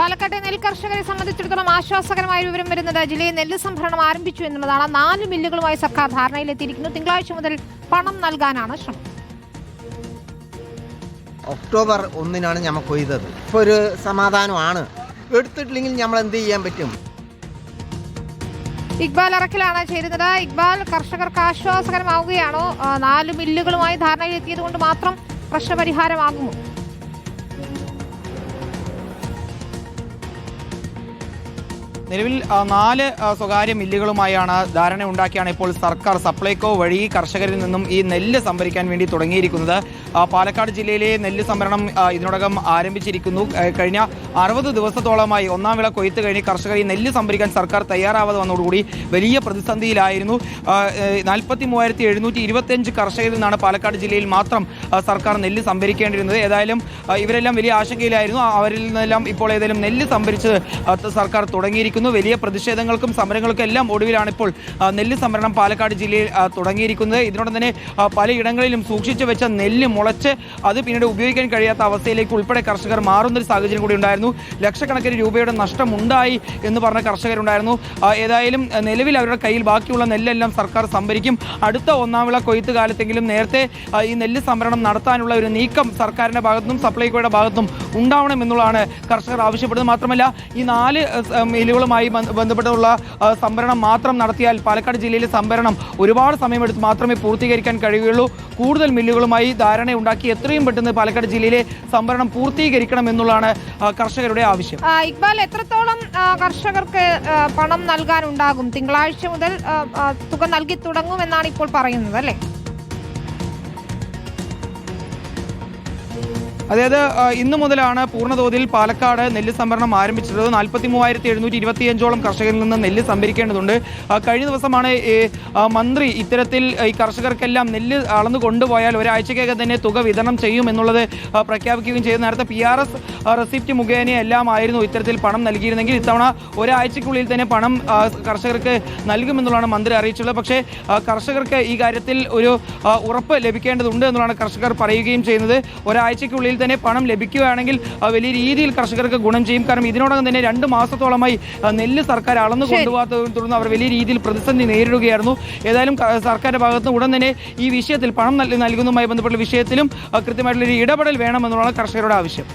പാലക്കാട്ടെ നെൽ കർഷകരെ സംബന്ധിച്ചിടത്തോളം ആശ്വാസകരമായ വിവരം വരുന്നത് ജില്ലയിൽ നെല്ല് സംഭരണം ആരംഭിച്ചു എന്നുള്ളതാണ്. 4 മില്ലുകളുമായി സർക്കാർ ധാരണയിലെത്തിയിരിക്കുന്നു. തിങ്കളാഴ്ച മുതൽ പണം നൽകാനാണ് ശ്രമം. ഒക്ടോബർ 1-നാണ് ഞമ്മ കൊയ്തത്. ഇപ്പോൾ ഒരു സമാധാനമാണ്. എടുത്തിട്ടില്ലെങ്കിൽ നമ്മൾ എന്ത് ചെയ്യാൻ പറ്റും? ഇക്ബാൽ അറക്കിലാണ് ചേരുന്നത്. ഇക്ബാൽ, കർഷകർക്ക് ആശ്വാസകരമാവുകയാണോ? 4 മില്ലുകളുമായി ധാരണയിലെത്തിയത് കൊണ്ട് മാത്രം പ്രശ്നപരിഹാരമാകുമോ? നിലവിൽ 4 സ്വകാര്യ മില്ലുകളുമായാണ് ധാരണ ഉണ്ടാക്കിയാണ് ഇപ്പോൾ സർക്കാർ സപ്ലൈകോ വഴി കർഷകരിൽ നിന്നും ഈ നെല്ല് സംഭരിക്കാൻ വേണ്ടി തുടങ്ങിയിരിക്കുന്നത്. പാലക്കാട് ജില്ലയിലെ നെല്ല് സംഭരണം ഇതിനോടകം ആരംഭിച്ചിരിക്കുന്നു. കഴിഞ്ഞ 60 ദിവസത്തോളമായി ഒന്നാം വിള കൊയ്ത്ത് കഴിഞ്ഞ് കർഷകർ ഈ നെല്ല് സംഭരിക്കാൻ സർക്കാർ തയ്യാറാവാതെ വന്നതോടുകൂടി വലിയ പ്രതിസന്ധിയിലായിരുന്നു. 43,725 കർഷകരിൽ നിന്നാണ് പാലക്കാട് ജില്ലയിൽ മാത്രം സർക്കാർ നെല്ല് സംഭരിക്കേണ്ടിയിരുന്നത്. ഏതായാലും ഇവരെല്ലാം വലിയ ആശങ്കയിലായിരുന്നു. അവരിൽ നിന്നെല്ലാം ഇപ്പോൾ ഏതായാലും നെല്ല് സംഭരിച്ച് സർക്കാർ തുടങ്ങിയിരിക്കുന്നു. വലിയ പ്രതിഷേധങ്ങൾക്കും സമരങ്ങൾക്കും എല്ലാം ഒടുവിലാണ് ഇപ്പോൾ നെല്ല് സംഭരണം പാലക്കാട് ജില്ലയിൽ തുടങ്ങിയിരിക്കുന്നത്. ഇതിനോടൊപ്പം തന്നെ പലയിടങ്ങളിലും സൂക്ഷിച്ചു വെച്ച നെല്ല് മുളച്ച് അത് പിന്നീട് ഉപയോഗിക്കാൻ കഴിയാത്ത അവസ്ഥയിലേക്ക് ഉൾപ്പെടെ കർഷകർ മാറുന്നൊരു സാഹചര്യം കൂടി ഉണ്ടായിരുന്നു. ലക്ഷക്കണക്കിന് രൂപയുടെ നഷ്ടമുണ്ടായി എന്ന് പറഞ്ഞ കർഷകരുണ്ടായിരുന്നു. ഏതായാലും നിലവിൽ അവരുടെ കയ്യിൽ ബാക്കിയുള്ള നെല്ലെല്ലാം സർക്കാർ സംഭരിക്കും. അടുത്ത ഒന്നാം വിള കൊയ്ത്ത് കാലത്തെങ്കിലും നേരത്തെ ഈ നെല്ല് സംഭരണം നടത്താനുള്ള ഒരു നീക്കം സർക്കാരിൻ്റെ ഭാഗത്തുനിന്നും സപ്ലൈകോയുടെ ഭാഗത്തുനിന്നും ഉണ്ടാവണം എന്നുള്ളതാണ് കർഷകർ ആവശ്യപ്പെടുന്നത്. മാത്രമല്ല ഈ 4 മില്ലുകളുമായി ബന്ധപ്പെട്ടുള്ള സംഭരണം മാത്രം നടത്തിയാൽ പാലക്കാട് ജില്ലയിലെ സംഭരണം ഒരുപാട് സമയമെടുത്ത് മാത്രമേ പൂർത്തീകരിക്കാൻ കഴിയുകയുള്ളൂ. കൂടുതൽ മില്ലുകളുമായി ധാരണയുണ്ടാക്കി എത്രയും പെട്ടെന്ന് പാലക്കാട് ജില്ലയിലെ സംഭരണം പൂർത്തീകരിക്കണം എന്നുള്ളതാണ് കർഷകരുടെ ആവശ്യം. ഇക്ബാൽ, എത്രത്തോളം കർഷകർക്ക് പണം നൽകാനുണ്ടാകും? തിങ്കളാഴ്ച മുതൽ തുക നൽകി തുടങ്ങുമെന്നാണ് ഇപ്പോൾ പറയുന്നത്, അല്ലേ? അതായത് ഇന്നു മുതലാണ് പൂർണ്ണതോതിൽ പാലക്കാട് നെല്ല് സംഭരണം ആരംഭിച്ചിട്ടുള്ളത്. 43,725ഓളം കർഷകരിൽ നിന്ന് നെല്ല് സംഭരിക്കേണ്ടതുണ്ട്. കഴിഞ്ഞ ദിവസമാണ് മന്ത്രി ഇത്തരത്തിൽ ഈ കർഷകർക്കെല്ലാം നെല്ല് അളന്നു കൊണ്ടുപോയാൽ ഒരാഴ്ചയ്ക്കൊക്കെ തന്നെ തുക വിതരണം ചെയ്യുമെന്നുള്ളത് പ്രഖ്യാപിക്കുകയും ചെയ്തു. നേരത്തെ PRS റെസിപ്റ്റ് മുഖേനയെല്ലാം ആയിരുന്നു ഇത്തരത്തിൽ പണം നൽകിയിരുന്നെങ്കിൽ ഇത്തവണ ഒരാഴ്ചയ്ക്കുള്ളിൽ തന്നെ പണം കർഷകർക്ക് നൽകുമെന്നുള്ളതാണ് മന്ത്രി അറിയിച്ചുള്ളത്. പക്ഷേ കർഷകർക്ക് ഈ കാര്യത്തിൽ ഒരു ഉറപ്പ് ലഭിക്കേണ്ടതുണ്ട് എന്നുള്ളതാണ് കർഷകർ പറയുകയും ചെയ്യുന്നത്. ഒരാഴ്ചയ്ക്കുള്ളിൽ തന്നെ പണം ലഭിക്കുകയാണെങ്കിൽ വലിയ രീതിയിൽ കർഷകർക്ക് ഗുണം ചെയ്യും. കാരണം ഇതിനോടകം തന്നെ 2 മാസത്തോളമായി നെല്ല് സർക്കാർ അളന്നു കൊണ്ടുപോകാത്തതിനെ തുടർന്ന് അവർ വലിയ രീതിയിൽ പ്രതിസന്ധി നേരിടുകയായിരുന്നു. ഏതായാലും സർക്കാരിന്റെ ഭാഗത്ത് ഉടൻ തന്നെ ഈ വിഷയത്തിൽ പണം നൽകുന്നതുമായി ബന്ധപ്പെട്ട വിഷയത്തിലും കൃത്യമായിട്ടുള്ള ഒരു ഇടപെടൽ വേണമെന്നുള്ളതാണ് കർഷകരുടെ ആവശ്യം.